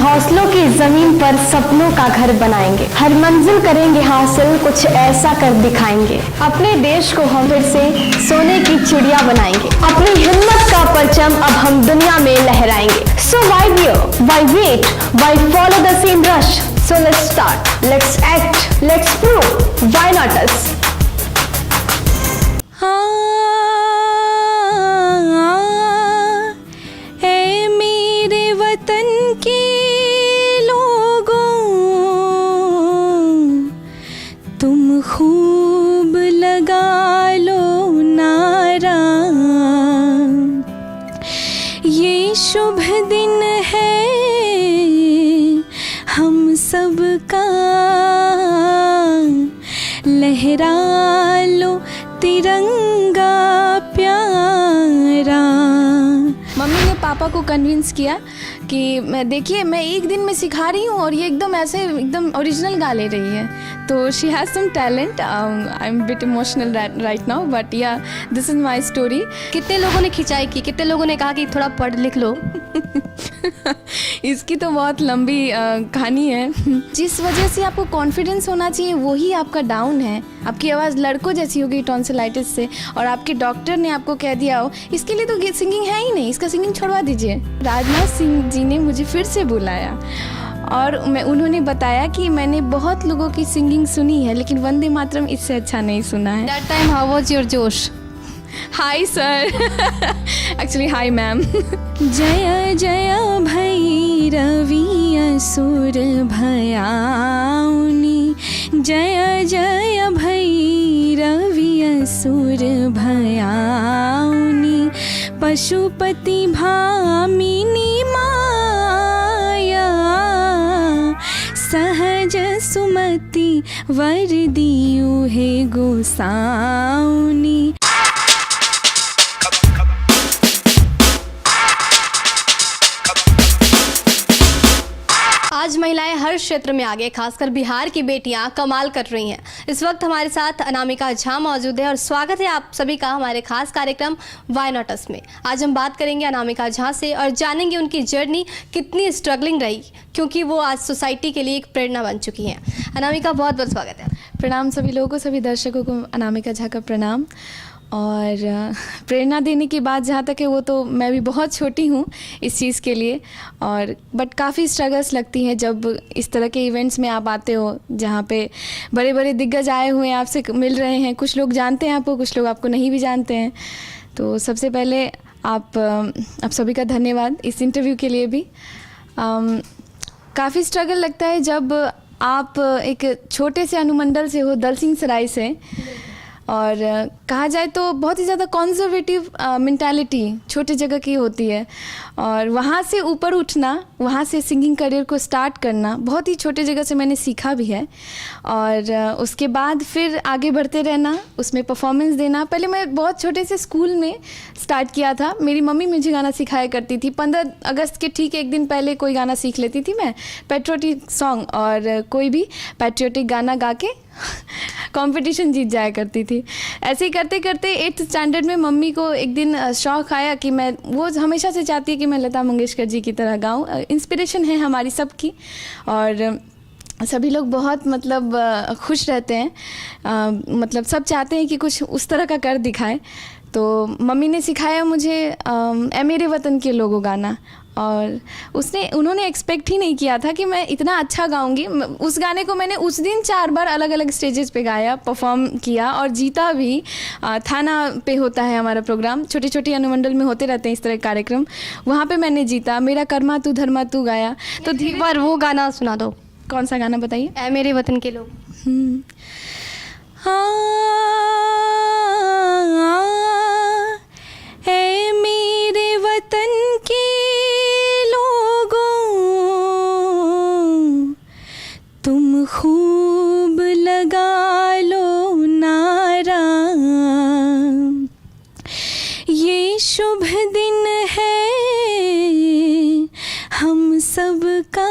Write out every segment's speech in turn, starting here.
हौसलों की जमीन पर सपनों का घर बनाएंगे, हर मंजिल करेंगे हासिल, कुछ ऐसा कर दिखाएंगे। अपने देश को हम फिर से सोने की चिड़िया बनाएंगे, अपनी हिम्मत का परचम अब हम दुनिया में लहराएंगे। So why fear? Why wait? Why follow the same rush? So let's start, let's act, let's prove. Why not us? है मेरे वतन के लोगों, तुम खूब लगा लो नारा, ये शुभ दिन है हम सबका, लहरा लो तिरंगा प्यारा। मम्मी ने पापा को कन्विंस किया कि मैं देखिए मैं एक दिन में सिखा रही हूँ और ये एकदम ऐसे एकदम ओरिजिनल गा ले रही है। तो she has some talent. I am bit emotional right now, but yeah this is my story. कितने लोगों ने खिंचाई की, कितने लोगों ने कहा कि थोड़ा पढ़ लिख लो? इसकी तो बहुत लंबी कहानी है। जिस वजह से आपको कॉन्फिडेंस होना चाहिए वही आपका डाउन है। आपकी आवाज़ लड़कों जैसी हो गई टॉन्सिलाइटिस से, और आपके डॉक्टर ने आपको कह दिया हो इसके लिए तो सिंगिंग है ही नहीं, इसका सिंगिंग छोड़वा दीजिए। राजनाथ सिंह जी ने मुझे फिर से बुलाया और उन्होंने बताया कि मैंने बहुत लोगों की सिंगिंग सुनी है लेकिन वंदे मातरम इससे अच्छा नहीं सुना है। That time how was your जोश? Hi sir, actually hi ma'am. जय जय भैरवी असुर भयाउनी, जय जय भैरवी असुर भयाउनी, पशुपति भामिनी माया, सहज सुमति वर दियो हे गोसाउनी। आज महिलाएं हर क्षेत्र में आगे, खासकर बिहार की बेटियां कमाल कर रही हैं। इस वक्त हमारे साथ अनामिका झा मौजूद है और स्वागत है आप सभी का हमारे खास कार्यक्रम वाई नॉट अस में। आज हम बात करेंगे अनामिका झा से और जानेंगे उनकी जर्नी कितनी स्ट्रगलिंग रही, क्योंकि वो आज सोसाइटी के लिए एक प्रेरणा बन चुकी हैं। अनामिका, बहुत बहुत स्वागत है। प्रणाम सभी लोगों को, सभी दर्शकों को अनामिका झा का प्रणाम। और प्रेरणा देने की बात जहाँ तक है वो तो मैं भी बहुत छोटी हूँ इस चीज़ के लिए, और बट काफ़ी स्ट्रगल्स लगती हैं जब इस तरह के इवेंट्स में आप आते हो जहाँ पे बड़े बड़े दिग्गज आए हुए हैं, आपसे मिल रहे हैं। कुछ लोग जानते हैं आपको, कुछ लोग आपको नहीं भी जानते हैं। तो सबसे पहले आप सभी का धन्यवाद इस इंटरव्यू के लिए भी। काफ़ी स्ट्रगल लगता है जब आप एक छोटे से अनुमंडल से हो, दलसिंह सराय से, और कहा जाए तो बहुत ही ज़्यादा कॉन्जर्वेटिव मेंटालिटी छोटे जगह की होती है, और वहाँ से ऊपर उठना, वहाँ से सिंगिंग करियर को स्टार्ट करना बहुत ही छोटे जगह से मैंने सीखा भी है। और उसके बाद फिर आगे बढ़ते रहना, उसमें परफॉर्मेंस देना। पहले मैं बहुत छोटे से स्कूल में स्टार्ट किया था। मेरी मम्मी मुझे गाना सिखाया करती थी। 15 अगस्त के ठीक एक दिन पहले कोई गाना सीख लेती थी मैं, पैट्रियोटिक सॉन्ग, और कोई भी पैट्रियोटिक गाना गा के कंपटीशन जीत जाया करती थी। ऐसे ही करते करते 8th स्टैंडर्ड में मम्मी को एक दिन शौक़ आया कि मैं, वो हमेशा से चाहती है कि मैं लता मंगेशकर जी की तरह गाऊं। इंस्पिरेशन है हमारी सबकी, और सभी लोग बहुत मतलब खुश रहते हैं, मतलब सब चाहते हैं कि कुछ उस तरह का कर दिखाएं। तो मम्मी ने सिखाया मुझे ए मेरे वतन के लोगों गाना, और उन्होंने एक्सपेक्ट ही नहीं किया था कि मैं इतना अच्छा गाऊंगी। उस गाने को मैंने उस दिन 4 बार अलग अलग स्टेजेस पे गाया, परफॉर्म किया और जीता भी। थाना पे होता है हमारा प्रोग्राम, छोटे छोटे अनुमंडल में होते रहते हैं इस तरह के कार्यक्रम, वहाँ पे मैंने जीता। मेरा कर्मा तू धर्मा तू गाया। तो एक बार वो गाना सुना दो। कौन सा गाना बताइए? ऐ मेरे वतन के लोग। है मेरे वतन के लोगों, तुम खूब लगा लो नारा, ये शुभ दिन है हम सबका,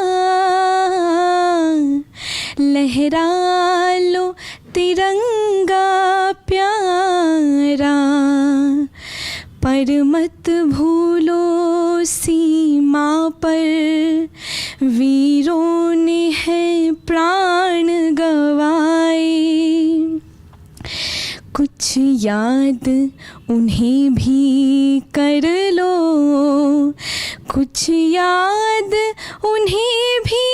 लहरा लो तिरंगा प्यारा, पर मत भूलो सीमा पर वीर प्राण गवाए, कुछ याद उन्हें भी कर लो, कुछ याद उन्हें भी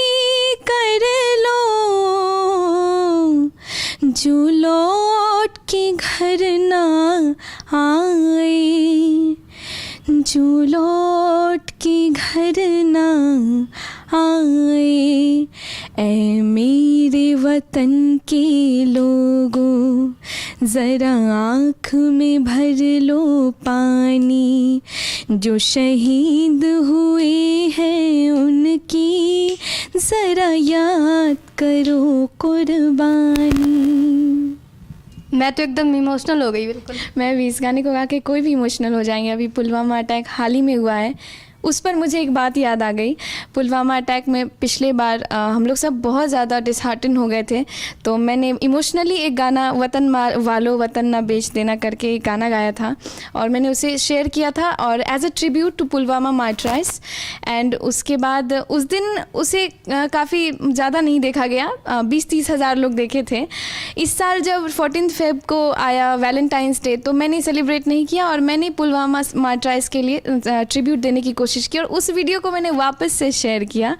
कर लो, जो लौट के घर ना आए, जो लौट के घर ना आए। ऐ मेरे वतन के लोगों, ज़रा आँख में भर लो पानी, जो शहीद हुए हैं उनकी ज़रा याद करो कुर्बानी। मैं तो एकदम इमोशनल हो गई बिल्कुल। मैं भी इस गाने को गा के कोई भी इमोशनल हो जाएंगे। अभी पुलवामा अटैक हाल ही में हुआ है, उस पर मुझे एक बात याद आ गई। पुलवामा अटैक में पिछले बार हम लोग सब बहुत ज़्यादा डिसहार्टन हो गए थे, तो मैंने इमोशनली एक गाना वतन वालों वतन ना बेच देना करके एक गाना गाया था और मैंने उसे शेयर किया था और as a tribute to Pulwama martyrs. And उसके बाद उस दिन उसे काफ़ी ज़्यादा नहीं देखा गया, 20-30 हज़ार लोग देखे थे। इस साल जब 14 फेब को आया वैलेंटाइंस डे, तो मैंने सेलिब्रेट नहीं किया और मैंने पुलवामा मार्टराइज के लिए ट्रिब्यूट देने की कोशिश की और उस वीडियो को मैंने वापस से शेयर किया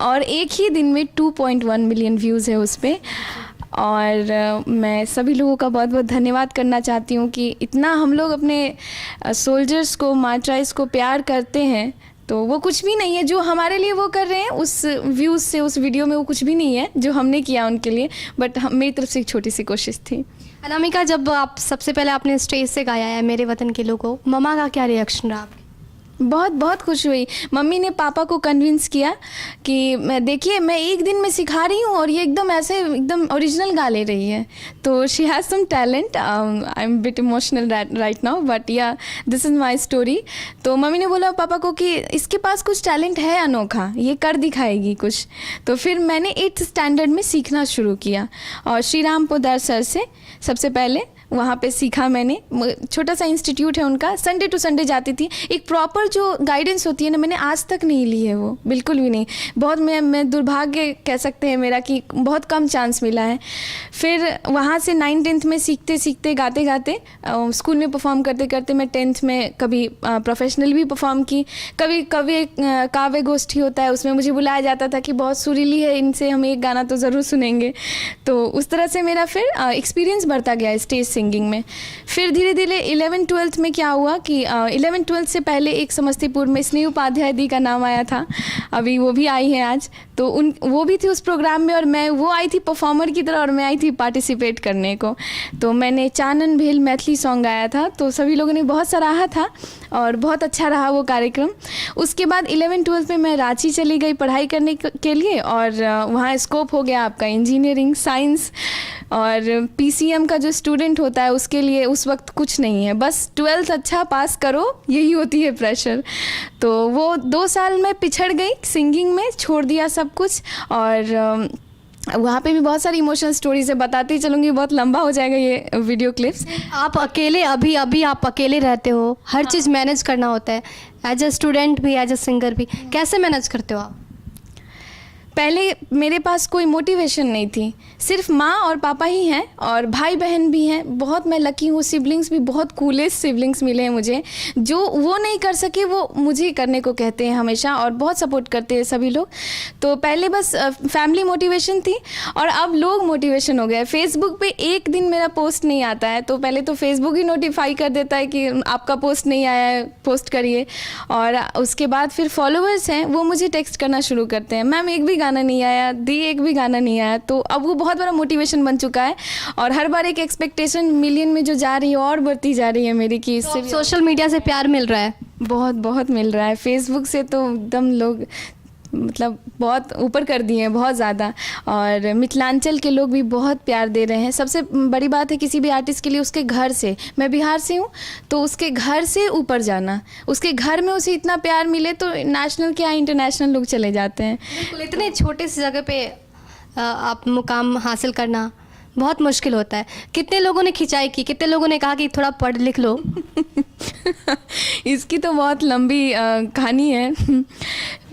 और एक ही दिन में 2.1 मिलियन व्यूज़ है उस पर। और मैं सभी लोगों का बहुत बहुत धन्यवाद करना चाहती हूँ कि इतना हम लोग अपने सोल्जर्स को, मार्टराइज को प्यार करते हैं। तो वो कुछ भी नहीं है जो हमारे लिए वो कर रहे हैं, उस व्यूज़ से, उस वीडियो में वो कुछ भी नहीं है जो हमने किया उनके लिए, बट मेरी तरफ से एक छोटी सी कोशिश थी। अनामिका, जब आप सबसे पहले आपने स्टेज से गाया है मेरे वतन के लोगों, मम्मा का क्या रिएक्शन रहा आपके? बहुत बहुत खुश हुई। मम्मी ने पापा को कन्विंस किया कि देखिए मैं एक दिन में सिखा रही हूँ और ये एकदम ऐसे एकदम ओरिजिनल गा ले रही है। तो she has some talent. I am bit emotional right now, but yeah this is my story. तो मम्मी ने बोला पापा को कि इसके पास कुछ टैलेंट है अनोखा, ये कर दिखाएगी कुछ। तो फिर मैंने 8th स्टैंडर्ड में सीखना शुरू किया और श्री राम पोदार सर से सबसे पहले वहाँ पे सीखा मैंने। छोटा सा इंस्टीट्यूट है उनका, संडे टू संडे जाती थी। एक प्रॉपर जो गाइडेंस होती है ना, मैंने आज तक नहीं ली है वो, बिल्कुल भी नहीं। बहुत मैं दुर्भाग्य कह सकते हैं मेरा कि बहुत कम चांस मिला है। फिर वहाँ से 9th-10th में सीखते सीखते गाते गाते स्कूल में परफॉर्म करते करते मैं 10th में कभी प्रोफेशनल भी परफॉर्म की, कभी कभी काव्य गोष्ठी होता है उसमें मुझे बुलाया जाता था कि बहुत सुरीली है, इनसे हम एक गाना तो ज़रूर सुनेंगे। तो उस तरह से मेरा फिर एक्सपीरियंस बढ़ता गया स्टेज सिंगिंग में। फिर धीरे धीरे 11th-12th में क्या हुआ कि 11th-12th से पहले एक समस्तीपुर में स्नेह उपाध्याय दी का नाम आया था, अभी वो भी आई है आज। तो वो भी थी उस प्रोग्राम में और वो आई थी परफॉर्मर की तरह और मैं आई थी पार्टिसिपेट करने को। तो मैंने चानन भेल मैथिली सॉन्ग गाया था, तो सभी लोगों ने बहुत सराहा था और बहुत अच्छा रहा वो कार्यक्रम। उसके बाद 11th-12th में मैं रांची चली गई पढ़ाई करने के लिए और वहाँ स्कोप हो गया आपका इंजीनियरिंग, साइंस और PCM का जो स्टूडेंट होता है उसके लिए उस वक्त कुछ नहीं है, बस 12th अच्छा पास करो, यही होती है प्रेशर। तो वो 2 साल में पिछड़ गई सिंगिंग में, छोड़ दिया सब कुछ। और वहाँ पे भी बहुत सारी इमोशनल स्टोरीज है, बताती चलूँगी, बहुत लंबा हो जाएगा ये वीडियो क्लिप्स। आप अकेले अभी आप अकेले रहते हो, हर चीज़ मैनेज करना होता है, एज अ स्टूडेंट भी, एज अ सिंगर भी, कैसे मैनेज करते हो आप? पहले मेरे पास कोई मोटिवेशन नहीं थी, सिर्फ माँ और पापा ही हैं और भाई बहन भी हैं। बहुत मैं लकी हूँ, सिबलिंग्स भी बहुत कूलेस्ट सिबलिंग्स मिले हैं मुझे, जो वो नहीं कर सके वो मुझे करने को कहते हैं हमेशा और बहुत सपोर्ट करते हैं सभी लोग। तो पहले बस फैमिली मोटिवेशन थी और अब लोग मोटिवेशन हो गए। फेसबुक पे एक दिन मेरा पोस्ट नहीं आता है तो पहले तो फेसबुक ही नोटिफाई कर देता है कि आपका पोस्ट नहीं आया है, पोस्ट करिए। और उसके बाद फिर फॉलोअर्स हैं वो मुझे टेक्स्ट करना शुरू करते हैं, मैम एक भी गाना नहीं आया, दी एक भी गाना नहीं आया। तो अब वो बहुत बड़ा मोटिवेशन बन चुका है और हर बार एक एक्सपेक्टेशन मिलियन में जो जा रही है और बढ़ती जा रही है मेरी कि इससे तो सोशल मीडिया से प्यार मिल रहा है? बहुत बहुत मिल रहा है। फेसबुक से तो एकदम लोग मतलब बहुत ऊपर कर दिए हैं, बहुत ज़्यादा। और मिथिलांचल के लोग भी बहुत प्यार दे रहे हैं। सबसे बड़ी बात है किसी भी आर्टिस्ट के लिए उसके घर से, मैं बिहार से हूँ तो उसके घर से ऊपर जाना, उसके घर में उसे इतना प्यार मिले तो नेशनल क्या इंटरनेशनल लोग चले जाते हैं। बिल्कुल, इतने छोटे से जगह पे आप मुकाम हासिल करना बहुत मुश्किल होता है। कितने लोगों ने खिंचाई की, कितने लोगों ने कहा कि थोड़ा पढ़ लिख लो? इसकी तो बहुत लंबी कहानी है।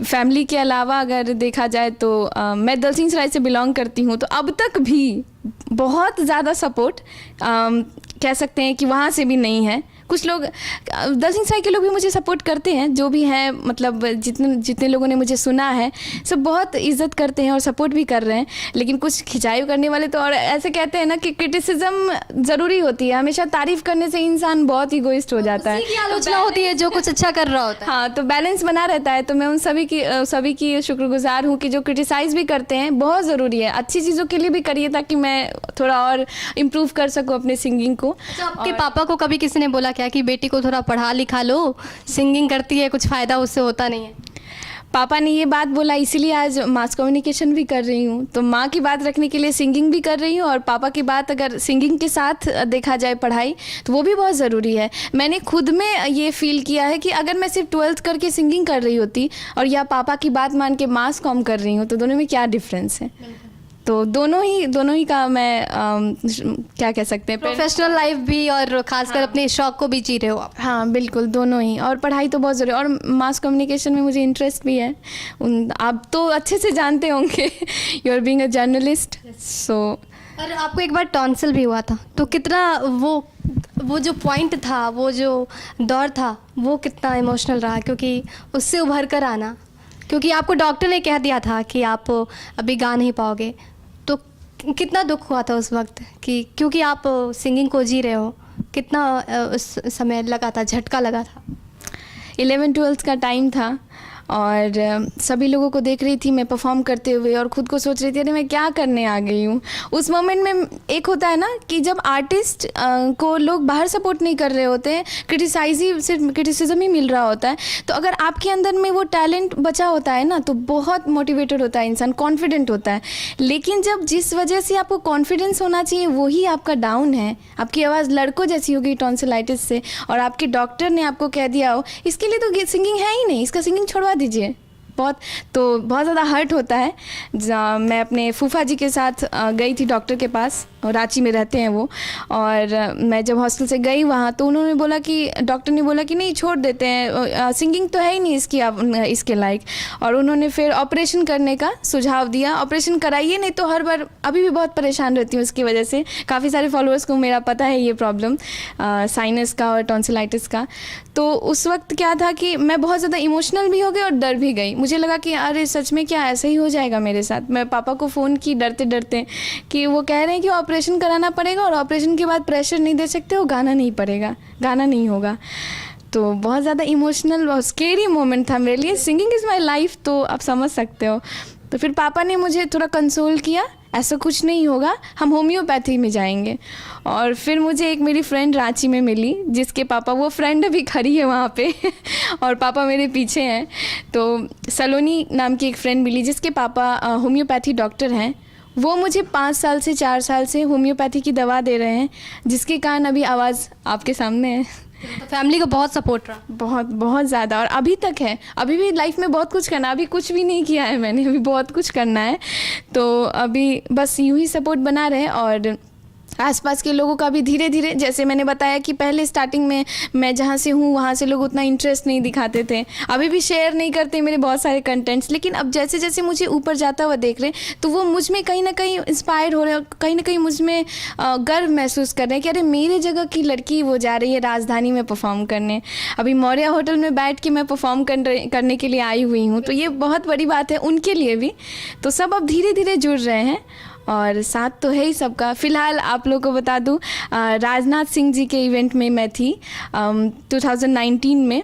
फैमिली के अलावा अगर देखा जाए तो मैं दलसिंह सराय से बिलोंग करती हूँ, तो अब तक भी बहुत ज़्यादा सपोर्ट कह सकते हैं कि वहाँ से भी नहीं है। कुछ लोग दलसिंह सराय के लोग भी मुझे सपोर्ट करते हैं, जो भी हैं, मतलब जितने लोगों ने मुझे सुना है सब बहुत इज्जत करते हैं और सपोर्ट भी कर रहे हैं। लेकिन कुछ खिंचाई करने वाले तो, और ऐसे कहते हैं ना कि क्रिटिसिज्म ज़रूरी होती है, हमेशा तारीफ करने से इंसान बहुत इगोइस्ट हो जाता है। उसी की आलोचना होती है जो कुछ अच्छा कर रहा होता है। हाँ, तो बैलेंस बना रहता है। तो मैं उन सभी की शुक्रगुजार हूँ कि जो क्रिटिसाइज़ भी करते हैं, बहुत ज़रूरी है, अच्छी चीज़ों के लिए भी करिए ताकि मैं थोड़ा और इम्प्रूव कर सकूँ अपने सिंगिंग को। अच्छा, आपके पापा को कभी किसी ने बोला क्या कि बेटी को थोड़ा पढ़ा लिखा लो, सिंगिंग करती है, कुछ फ़ायदा उससे होता नहीं है? पापा ने ये बात बोला, इसीलिए आज मास कम्युनिकेशन भी कर रही हूँ। तो माँ की बात रखने के लिए सिंगिंग भी कर रही हूँ, और पापा की बात अगर सिंगिंग के साथ देखा जाए पढ़ाई, तो वो भी बहुत ज़रूरी है। मैंने खुद में ये फील किया है कि अगर मैं सिर्फ 12th करके सिंगिंग कर रही होती और या पापा की बात मान के मास कॉम कर रही हूँ, तो दोनों में क्या डिफरेंस है। तो दोनों ही का मैं क्या कह सकते हैं, प्रोफेशनल लाइफ भी और खासकर अपने शौक को भी जी रहे हो आप। हाँ बिल्कुल, दोनों ही। और पढ़ाई तो बहुत ज़रूरी है, और मास कम्युनिकेशन में मुझे इंटरेस्ट भी है। आप तो अच्छे से जानते होंगे, you are being a journalist, so. और आपको एक बार टॉन्सिल भी हुआ था, तो कितना वो जो पॉइंट था, वो जो दौर था, वो कितना इमोशनल रहा? क्योंकि उससे उभर कर आना, क्योंकि आपको डॉक्टर ने कह दिया था कि आप अभी गा नहीं पाओगे, तो कितना दुख हुआ था उस वक्त कि क्योंकि आप सिंगिंग को जी रहे हो, कितना उस समय लगा था, झटका लगा था? 11th-12th का टाइम था, और सभी लोगों को देख रही थी मैं परफॉर्म करते हुए, और ख़ुद को सोच रही थी अरे मैं क्या करने आ गई हूँ। उस मोमेंट में एक होता है ना कि जब आर्टिस्ट को लोग बाहर सपोर्ट नहीं कर रहे होते हैं, सिर्फ क्रिटिसिज्म ही मिल रहा होता है, तो अगर आपके अंदर में वो टैलेंट बचा होता है ना, तो बहुत मोटिवेटेड होता है इंसान, कॉन्फिडेंट होता है। लेकिन जब जिस वजह से आपको कॉन्फिडेंस होना चाहिए वही आपका डाउन है, आपकी आवाज़ लड़कों जैसी होगी टॉन्सिलाइटिस से, और आपके डॉक्टर ने आपको कह दिया हो इसके लिए तो सिंगिंग है ही नहीं, इसका सिंगिंग छोड़वा दीजिए, बहुत ज़्यादा हर्ट होता है। मैं अपने फूफा जी के साथ गई थी डॉक्टर के पास, और रांची में रहते हैं वो, और मैं जब हॉस्टल से गई वहाँ, तो उन्होंने बोला कि डॉक्टर ने बोला कि नहीं छोड़ देते हैं, सिंगिंग तो है ही नहीं इसके लायक, और उन्होंने फिर ऑपरेशन करने का सुझाव दिया। ऑपरेशन कराइए, नहीं तो हर बार, अभी भी बहुत परेशान रहती हूँ इसकी वजह से, काफ़ी सारे फॉलोअर्स को मेरा पता है ये प्रॉब्लम साइनस का और टॉन्सिलाइटिस का। तो उस वक्त क्या था कि मैं बहुत ज़्यादा इमोशनल भी हो गई और डर भी गई। मुझे लगा कि अरे सच में क्या ऐसा ही हो जाएगा मेरे साथ। मैं पापा को फ़ोन की डरते डरते कि वो कह रहे हैं कि ऑपरेशन कराना पड़ेगा, और ऑपरेशन के बाद प्रेशर नहीं दे सकते हो, गाना नहीं पड़ेगा, गाना नहीं होगा। तो बहुत ज़्यादा इमोशनल और स्केरी मोमेंट था मेरे लिए। सिंगिंग इज़ माई लाइफ, तो आप समझ सकते हो। तो फिर पापा ने मुझे थोड़ा कंसोल किया, ऐसा कुछ नहीं होगा, हम होम्योपैथी में जाएंगे। और फिर मुझे एक मेरी फ्रेंड रांची में मिली, जिसके पापा, वो फ्रेंड अभी खड़ी है वहाँ पे और पापा मेरे पीछे हैं। तो सलोनी नाम की एक फ्रेंड मिली जिसके पापा होम्योपैथी डॉक्टर हैं। वो मुझे 5 साल से 4 साल से होम्योपैथी की दवा दे रहे हैं, जिसके कारण अभी आवाज़ आपके सामने है। तो फैमिली को बहुत सपोर्ट रहा? बहुत ज़्यादा, और अभी तक है। अभी भी लाइफ में बहुत कुछ करना, अभी कुछ भी नहीं किया है मैंने, अभी बहुत कुछ करना है। तो अभी बस यूँ ही सपोर्ट बना रहे, और आसपास के लोगों का भी धीरे धीरे, जैसे मैंने बताया कि पहले स्टार्टिंग में मैं जहाँ से हूँ वहाँ से लोग उतना इंटरेस्ट नहीं दिखाते थे, अभी भी शेयर नहीं करते मेरे बहुत सारे कंटेंट्स। लेकिन अब जैसे जैसे मुझे ऊपर जाता हुआ देख रहे हैं, तो वो मुझ में कहीं ना कहीं इंस्पायर हो रहे हैं, कहीं ना कहीं मुझ में गर्व महसूस कर रहे हैं कि अरे मेरे जगह की लड़की वो जा रही है राजधानी में परफॉर्म करने। अभी मौर्या होटल में बैठ के मैं परफॉर्म करने के लिए आई हुई हूँ, तो ये बहुत बड़ी बात है उनके लिए भी। तो सब अब धीरे धीरे जुड़ रहे हैं, और साथ तो है ही सबका। फ़िलहाल आप लोगों को बता दूं, राजनाथ सिंह जी के इवेंट में मैं थी 2019 में,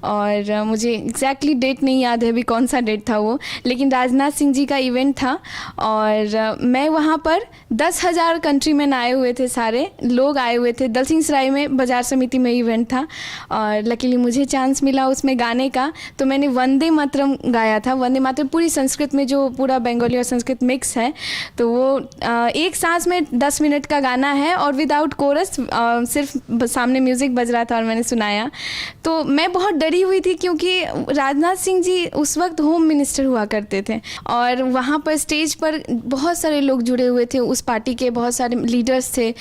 और मुझे एग्जैक्टली डेट नहीं याद है अभी कौन सा डेट था वो, लेकिन राजनाथ सिंह जी का इवेंट था। और मैं वहाँ पर 10,000 कंट्रीमैन आए हुए थे, सारे लोग आए हुए थे। दलसिंह सराय में बाजार समिति में इवेंट था, और लकीली मुझे चांस मिला उसमें गाने का। तो मैंने वंदे मातरम गाया था। वंदे मातरम पूरी संस्कृत में, जो पूरा बंगाली और संस्कृत मिक्स है, तो वो एक सांस में 10 मिनट का गाना है, और विदाउट कोरस, सिर्फ सामने म्यूज़िक बज रहा था और मैंने सुनाया। तो मैं बहुत डरी डरी हुई थी क्योंकि राजनाथ सिंह जी उस वक्त होम मिनिस्टर हुआ करते थे और वहाँ पर स्टेज पर बहुत सारे लोग जुड़े हुए थे, उस पार्टी के बहुत सारे लीडर्स थे।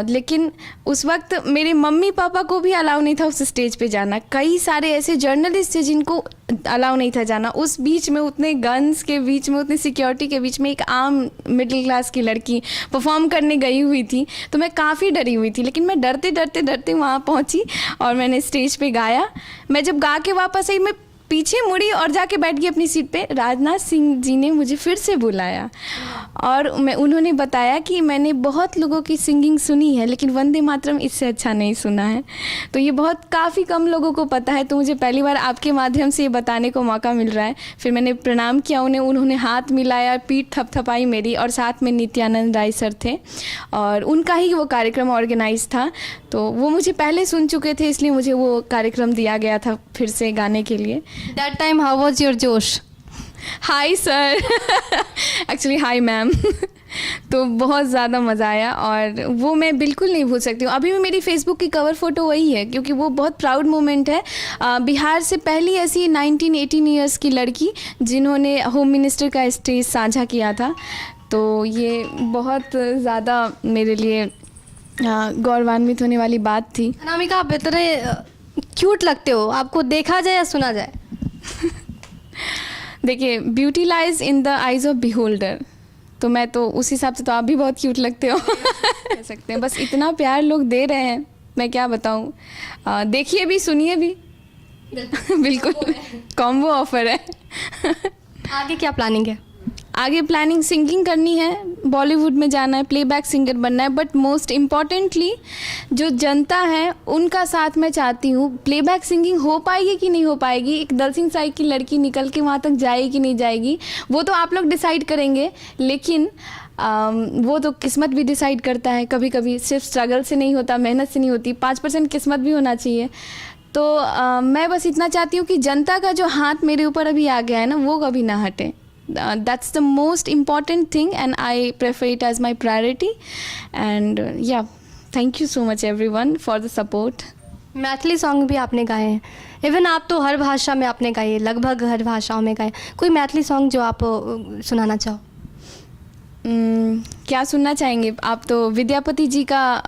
लेकिन उस वक्त मेरे मम्मी पापा को भी अलाउ नहीं था उस स्टेज पे जाना। कई सारे ऐसे जर्नलिस्ट थे जिनको अलाउ नहीं था जाना। उस बीच में उतने गन्स के बीच में, उतनी सिक्योरिटी के बीच में एक आम मिडिल क्लास की लड़की परफॉर्म करने गई हुई थी, तो मैं काफ़ी डरी हुई थी। लेकिन मैं डरते डरते डरते वहाँ पहुँची और मैंने स्टेज पे गाया। मैं जब गा के वापस आई, मैं पीछे मुड़ी और जाके बैठ गई अपनी सीट पे। राजनाथ सिंह जी ने मुझे फिर से बुलाया और उन्होंने बताया कि मैंने बहुत लोगों की सिंगिंग सुनी है लेकिन वंदे मातरम इससे अच्छा नहीं सुना है। तो ये बहुत काफ़ी कम लोगों को पता है, तो मुझे पहली बार आपके माध्यम से ये बताने को मौका मिल रहा है। फिर मैंने प्रणाम किया उन्हें, उन्होंने हाथ मिलाया, पीठ थपथपाई मेरी, और साथ में नित्यानंद राय सर थे और उनका ही वो कार्यक्रम ऑर्गेनाइज था। तो वो मुझे पहले सुन चुके थे, इसलिए मुझे वो कार्यक्रम दिया गया था फिर से गाने के लिए। That time how was your जोश? Hi sir, actually hi ma'am. तो बहुत ज़्यादा मज़ा आया और वो मैं बिल्कुल नहीं भूल सकती हूँ। अभी भी मेरी फेसबुक की कवर फ़ोटो वही है क्योंकि वो बहुत प्राउड मोमेंट है। बिहार से पहली ऐसी 19-18 ईयर्स की लड़की जिन्होंने होम मिनिस्टर का स्टेज साझा किया था। तो ये बहुत ज़्यादा मेरे लिए गौरवान्वित होने वाली बात थी। अनामिका, आप इतने क्यूट लगते हो, आपको देखा जाए या सुना जाए? देखिए, beauty lies in the eyes of beholder, तो मैं तो उस हिसाब से तो आप भी बहुत क्यूट लगते हो कह सकते हैं। बस इतना प्यार लोग दे रहे हैं, मैं क्या बताऊँ। देखिए भी, सुनिए भी। बिल्कुल कॉम्बो ऑफर है। आगे क्या प्लानिंग है? आगे प्लानिंग सिंगिंग करनी है, बॉलीवुड में जाना है, प्लेबैक सिंगर बनना है। बट मोस्ट इम्पॉर्टेंटली जो जनता है उनका साथ मैं चाहती हूँ। प्लेबैक सिंगिंग हो पाएगी कि नहीं हो पाएगी, एक दल सिंह सराय की लड़की निकल के वहाँ तक जाएगी कि नहीं जाएगी, वो तो आप लोग डिसाइड करेंगे। लेकिन वो तो किस्मत भी डिसाइड करता है। कभी कभी सिर्फ स्ट्रगल से नहीं होता, मेहनत से नहीं होती, 5% किस्मत भी होना चाहिए। तो मैं बस इतना चाहती हूँ कि जनता का जो हाथ मेरे ऊपर अभी आ गया है ना, वो कभी ना हटे। That's the most important thing and I prefer it as my priority and yeah, thank you so much everyone for the support. Maithili song भी आपने गाए हैं, इवन आप तो हर भाषा में आपने गाए, लगभग हर भाषाओं में गाए। कोई मैथिली सॉन्ग जो आप सुनाना चाहो? क्या सुनना चाहेंगे आप? तो विद्यापति जी का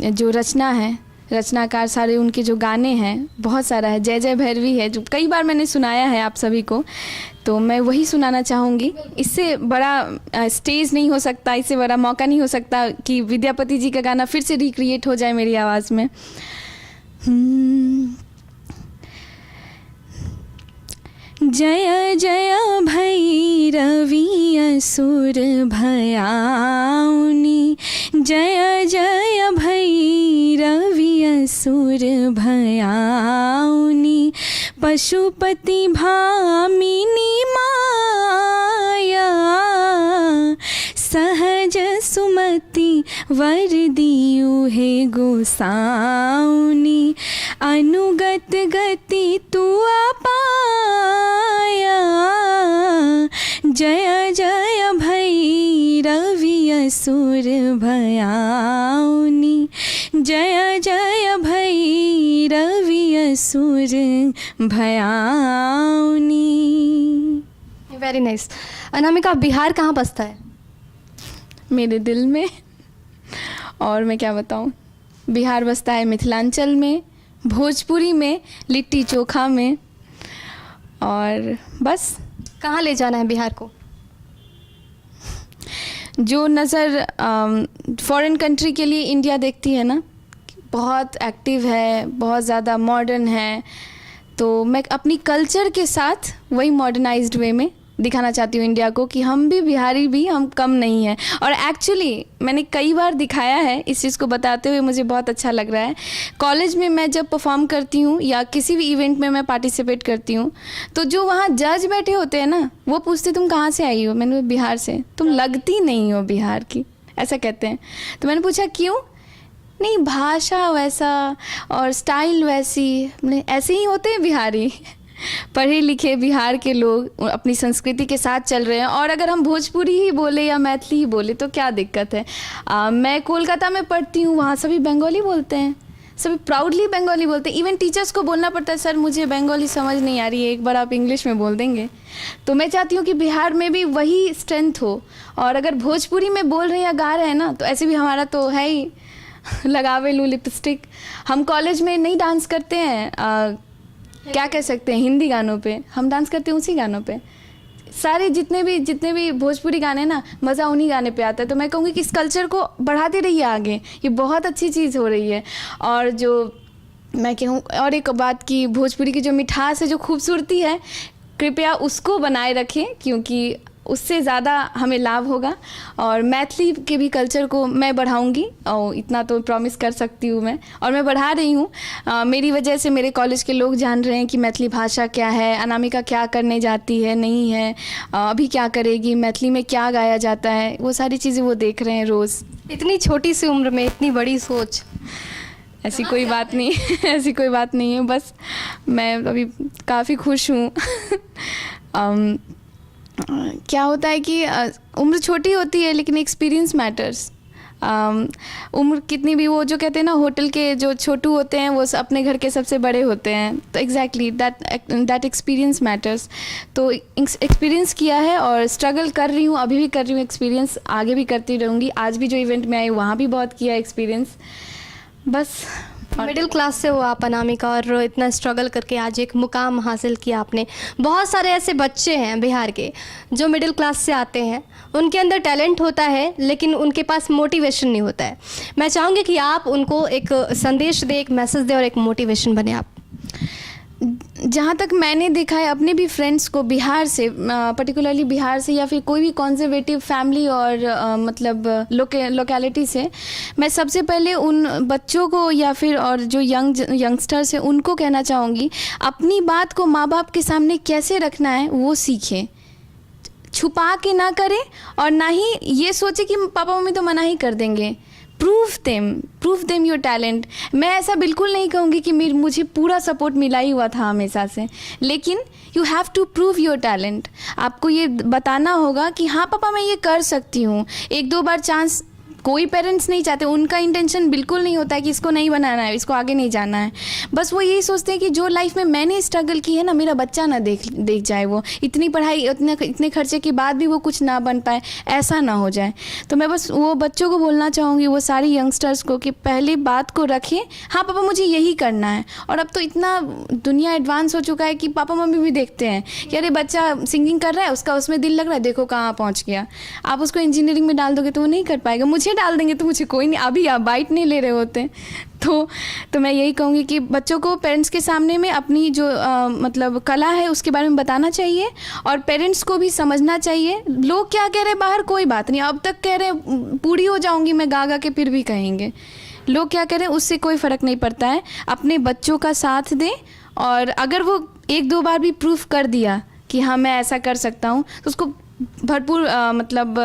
जो रचना है, रचनाकार सारे उनके जो गाने हैं बहुत सारा है। जय जय भैरवी है जो कई बार मैंने सुनाया है आप सभी को, तो मैं वही सुनाना चाहूँगी। इससे बड़ा स्टेज नहीं हो सकता, इससे बड़ा मौका नहीं हो सकता कि विद्यापति जी का गाना फिर से रिक्रिएट हो जाए मेरी आवाज़ में। जय जय भैरवी असुर भयाउनी, जय जय भैरवी असुर भयाउनी, पशुपति भामिनी माया, सहज सुमति वर दियु हे गोसाउनी, अनुगत गति तू पाया, जय जय भैरवी असुर भयाउनी, जय जय भैरवी असुर भयाउनी। Very nice. अनामिका, बिहार कहाँ बसता है? मेरे दिल में। और मैं क्या बताऊँ, बिहार बसता है मिथिलांचल में, भोजपुरी में, लिट्टी चोखा में, और बस। कहाँ ले जाना है बिहार को? जो नज़र फॉरेन कंट्री के लिए इंडिया देखती है ना, बहुत एक्टिव है, बहुत ज़्यादा मॉडर्न है, तो मैं अपनी कल्चर के साथ वही मॉडर्नाइज्ड वे में दिखाना चाहती हूँ इंडिया को कि हम भी बिहारी भी, हम कम नहीं हैं। और एक्चुअली मैंने कई बार दिखाया है, इस चीज़ को बताते हुए मुझे बहुत अच्छा लग रहा है। कॉलेज में मैं जब परफॉर्म करती हूँ या किसी भी इवेंट में मैं पार्टिसिपेट करती हूँ, तो जो वहाँ जज बैठे होते हैं ना, वो पूछते तुम कहाँ से आई हो? मैंने बिहार से। तुम लगती नहीं हो बिहार की, ऐसा कहते हैं। तो मैंने पूछा क्यों? नहीं, भाषा वैसा और स्टाइल वैसी, ऐसे ही होते हैं बिहारी। पढ़े लिखे बिहार के लोग अपनी संस्कृति के साथ चल रहे हैं, और अगर हम भोजपुरी ही बोले या मैथिली ही बोले तो क्या दिक्कत है? मैं कोलकाता में पढ़ती हूँ, वहाँ सभी बंगाली बोलते हैं, सभी प्राउडली बंगाली बोलते हैं। इवन टीचर्स को बोलना पड़ता है, सर मुझे बंगाली समझ नहीं आ रही है, एक बार आप इंग्लिश में बोल देंगे। तो मैं चाहती हूँ कि बिहार में भी वही स्ट्रेंथ हो, और अगर भोजपुरी में बोल रहे हैं या गा रहे हैं ना, तो ऐसे भी हमारा तो है ही लगावे लू लिपस्टिक। हम कॉलेज में नहीं डांस करते हैं, क्या कह सकते हैं, हिंदी गानों पे हम डांस करते हैं, उसी गानों पे। सारे जितने भी भोजपुरी गाने ना, मज़ा उन्हीं गाने पे आता है। तो मैं कहूँगी कि इस कल्चर को बढ़ाते रहिए आगे, ये बहुत अच्छी चीज़ हो रही है। और जो मैं कहूँ, और एक बात की, भोजपुरी की जो मिठास है, जो खूबसूरती है, कृपया उसको बनाए रखें, क्योंकि उससे ज़्यादा हमें लाभ होगा। और मैथिली के भी कल्चर को मैं बढ़ाऊंगी, और इतना तो प्रॉमिस कर सकती हूँ मैं, और मैं बढ़ा रही हूँ। मेरी वजह से मेरे कॉलेज के लोग जान रहे हैं कि मैथिली भाषा क्या है, अनामिका क्या करने जाती है, नहीं है, अभी क्या करेगी, मैथिली में क्या गाया जाता है, वो सारी चीज़ें वो देख रहे हैं रोज़। इतनी छोटी सी उम्र में इतनी बड़ी सोच। ऐसी कोई बात नहीं ऐसी कोई बात नहीं है, बस मैं अभी काफ़ी खुश हूँ। क्या होता है कि उम्र छोटी होती है, लेकिन एक्सपीरियंस मैटर्स। उम्र कितनी भी, वो जो कहते हैं ना, होटल के जो छोटू होते हैं वो अपने घर के सबसे बड़े होते हैं। तो एग्जैक्टली दैट एक्सपीरियंस मैटर्स। तो एक्सपीरियंस किया है और स्ट्रगल कर रही हूँ, अभी भी कर रही हूँ, एक्सपीरियंस आगे भी करती रहूँगी। आज भी जो इवेंट में आई वहाँ भी बहुत किया एक्सपीरियंस, बस। मिडिल क्लास से हो आप अनामिका, और इतना स्ट्रगल करके आज एक मुकाम हासिल किया आपने। बहुत सारे ऐसे बच्चे हैं बिहार के जो मिडिल क्लास से आते हैं, उनके अंदर टैलेंट होता है लेकिन उनके पास मोटिवेशन नहीं होता है। मैं चाहूँगी कि आप उनको एक संदेश दें, एक मैसेज दें और एक मोटिवेशन बने आप। जहाँ तक मैंने देखा है अपने भी फ्रेंड्स को, बिहार से, पर्टिकुलरली बिहार से या फिर कोई भी कंजर्वेटिव फैमिली और मतलब लोकेलिटी से, मैं सबसे पहले उन बच्चों को या फिर और जो यंगस्टर्स हैं उनको कहना चाहूँगी, अपनी बात को माँ बाप के सामने कैसे रखना है वो सीखें। छुपा के ना करें, और ना ही ये सोचे कि पापा मम्मी तो मना ही कर देंगे। Prove them your talent. मैं ऐसा बिल्कुल नहीं कहूँगी कि मुझे पूरा सपोर्ट मिला ही हुआ था हमेशा से, लेकिन you have to prove your talent. आपको ये बताना होगा कि हाँ पापा मैं ये कर सकती हूँ। एक दो बार चांस कोई पेरेंट्स नहीं चाहते, उनका इंटेंशन बिल्कुल नहीं होता है कि इसको नहीं बनाना है, इसको आगे नहीं जाना है। बस वो यही सोचते हैं कि जो लाइफ में मैंने स्ट्रगल की है ना, मेरा बच्चा ना देख जाए, वो इतनी पढ़ाई इतने खर्चे के बाद भी वो कुछ ना बन पाए, ऐसा ना हो जाए। तो मैं बस वो बच्चों को बोलना चाहूँगी, वो सारी यंगस्टर्स को, कि पहले बात को रखें, हाँ पापा मुझे यही करना है। और अब तो इतना दुनिया एडवांस हो चुका है कि पापा मम्मी भी देखते हैं कि अरे बच्चा सिंगिंग कर रहा है, उसका उसमें दिल लग रहा है, देखो कहाँ पहुँच गया। आप उसको इंजीनियरिंग में डाल दोगे तो वो नहीं कर पाएगा, मुझे डाल देंगे तो मुझे कोई नहीं, अभी आप बाइट नहीं ले रहे होते। तो मैं यही कहूँगी कि बच्चों को पेरेंट्स के सामने में अपनी जो मतलब कला है उसके बारे में बताना चाहिए, और पेरेंट्स को भी समझना चाहिए। लोग क्या कह रहे हैं बाहर कोई बात नहीं, अब तक कह रहे हैं बूढ़ी हो जाऊँगी मैं गा गा के, फिर भी कहेंगे। लोग क्या कह रहे हैं उससे कोई फ़र्क नहीं पड़ता है। अपने बच्चों का साथ दें, और अगर वो एक दो बार भी प्रूफ कर दिया कि हाँ मैं ऐसा कर सकता हूँ, तो उसको भरपूर मतलब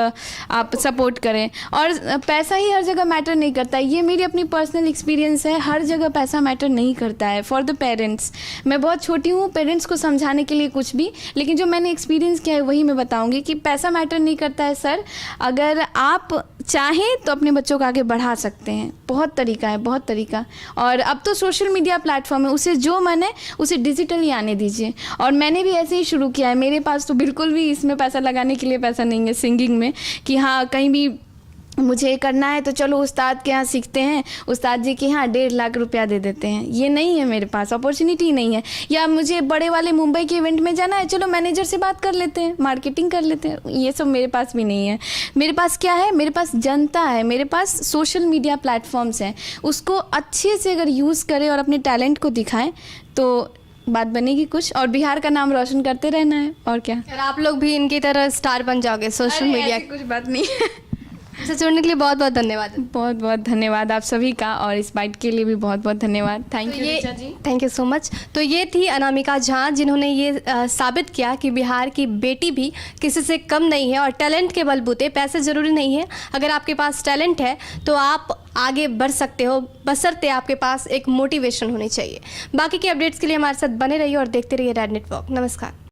आप सपोर्ट करें। और पैसा ही हर जगह मैटर नहीं करता है, ये मेरी अपनी पर्सनल एक्सपीरियंस है। हर जगह पैसा मैटर नहीं करता है फॉर द पेरेंट्स। मैं बहुत छोटी हूँ पेरेंट्स को समझाने के लिए कुछ भी, लेकिन जो मैंने एक्सपीरियंस किया है वही मैं बताऊँगी कि पैसा मैटर नहीं करता है सर। अगर आप चाहें तो अपने बच्चों को आगे बढ़ा सकते हैं, बहुत तरीका है, बहुत तरीका। और अब तो सोशल मीडिया प्लेटफॉर्म है, उसे जो मन है उसे डिजिटली आने दीजिए। और मैंने भी ऐसे ही शुरू किया है, मेरे पास तो बिल्कुल भी इसमें पैसा लगाने के लिए पैसा नहीं है सिंगिंग में, कि हाँ कहीं भी मुझे करना है तो चलो उस्ताद के यहाँ सीखते हैं, उस्ताद जी के यहाँ 1.5 लाख रुपया दे देते हैं। ये नहीं है मेरे पास, अपॉर्चुनिटी नहीं है। या मुझे बड़े वाले मुंबई के इवेंट में जाना है, चलो मैनेजर से बात कर लेते हैं, मार्केटिंग कर लेते हैं, ये सब मेरे पास भी नहीं है। मेरे पास क्या है, मेरे पास जनता है, मेरे पास सोशल मीडिया प्लेटफॉर्म्स हैं। उसको अच्छे से अगर यूज़ करें और अपने टैलेंट को दिखाएं तो बात बनेगी कुछ, और बिहार का नाम रोशन करते रहना है, और क्या। और आप लोग भी इनकी तरह स्टार बन जाओगे सोशल मीडिया। कुछ बात नहीं है। इसे जुड़ने के लिए बहुत बहुत धन्यवाद। बहुत बहुत धन्यवाद आप सभी का, और इस बाइट के लिए भी बहुत बहुत धन्यवाद। Thank you Richa ji. Thank you so much. तो ये थी अनामिका झा, जिन्होंने ये साबित किया कि बिहार की बेटी भी किसी से कम नहीं है, और टैलेंट के बलबूते, पैसे ज़रूरी नहीं है, अगर आपके पास टैलेंट है तो आप आगे बढ़ सकते हो, बशर्ते आपके पास एक मोटिवेशन होनी चाहिए। बाकी के अपडेट्स के लिए हमारे साथ बने रहिए और देखते रहिए रेड नेटवर्क। नमस्कार।